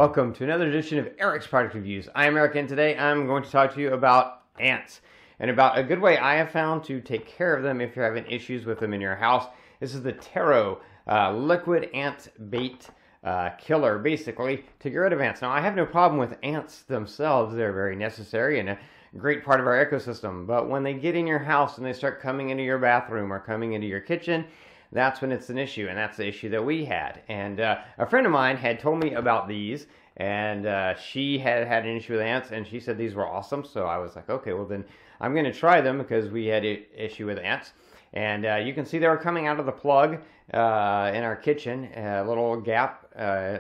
Welcome to another edition of Eric's Product Reviews. I am Eric, and today I'm going to talk to you about ants and about a good way I have found to take care of them if you're having issues with them in your house. This is the Terro liquid ant bait killer, basically, to get rid of ants. Now, I have no problem with ants themselves. They're very necessary and a great part of our ecosystem. But when they get in your house and they start coming into your bathroom or coming into your kitchen, that's when it's an issue, and that's the issue that we had. And a friend of mine had told me about these, and she had an issue with ants, and she said these were awesome. So I was like, okay, well then I'm going to try them because we had an issue with ants. And you can see they were coming out of the plug in our kitchen, a little gap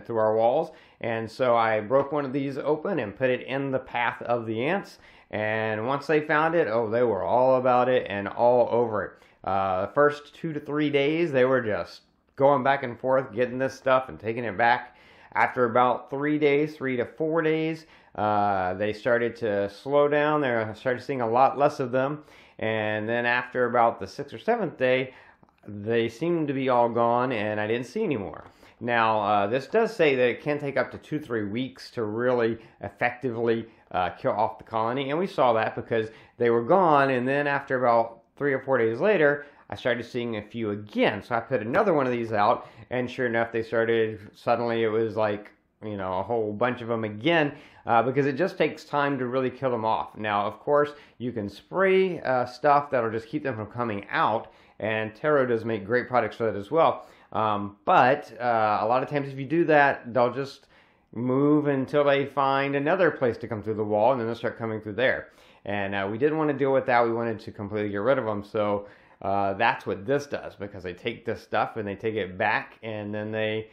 through our walls. And so I broke one of these open and put it in the path of the ants. And once they found it, oh, they were all about it and all over it. The first 2 to 3 days, they were just going back and forth, getting this stuff and taking it back. After about 3 days, 3 to 4 days, they started to slow down. They started seeing a lot less of them. And then after about the 6th or 7th day, they seemed to be all gone, and I didn't see any more. Now, this does say that it can take up to 2-3 weeks to really effectively kill off the colony. And we saw that because they were gone, and then after about 3 or 4 days later, I started seeing a few again. So I put another one of these out, and sure enough, they started, suddenly it was like, you know, a whole bunch of them again, because it just takes time to really kill them off. Now, of course, you can spray stuff that'll just keep them from coming out, and Terro does make great products for that as well. But a lot of times if you do that, they'll just move until they find another place to come through the wall, and then they'll start coming through there. And we didn't want to deal with that. We wanted to completely get rid of them. So that's what this does, because they take this stuff and they take it back, and then they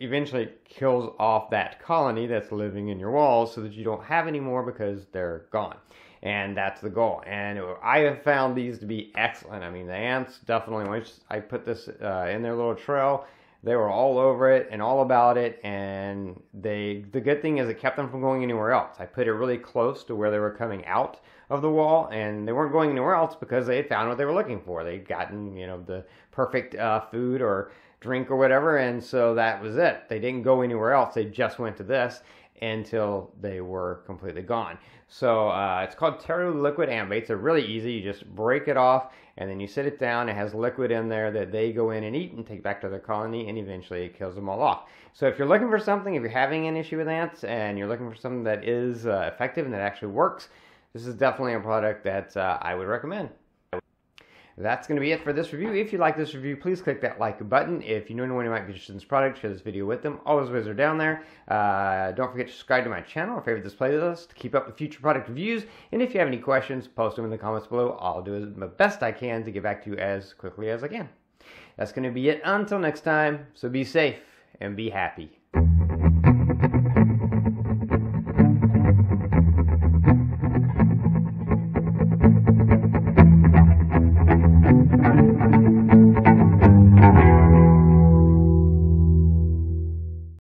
eventually kills off that colony that's living in your walls so that you don't have any more because they're gone. And that's the goal. And I have found these to be excellent. I mean, the ants definitely, once I put this in their little trail, they were all over it and all about it, and the good thing is it kept them from going anywhere else. I put it really close to where they were coming out of the wall, and they weren't going anywhere else because they had found what they were looking for. They'd gotten, you know, the perfect food or drink or whatever, and so that was it. They didn't go anywhere else. They just went to this until they were completely gone. So it's called Terro Liquid Ant Baits. They're really easy. You just break it off, and then you sit it down. It has liquid in there that they go in and eat and take back to their colony, and eventually it kills them all off. So if you're looking for something, if you're having an issue with ants and you're looking for something that is effective and that actually works, this is definitely a product that I would recommend. That's going to be it for this review. If you like this review, please click that like button. If you know anyone who might be interested in this product, share this video with them. All those ways are down there. Don't forget to subscribe to my channel or favorite this playlist to keep up with future product reviews. And if you have any questions, post them in the comments below. I'll do the best I can to get back to you as quickly as I can. That's going to be it until next time. So be safe and be happy.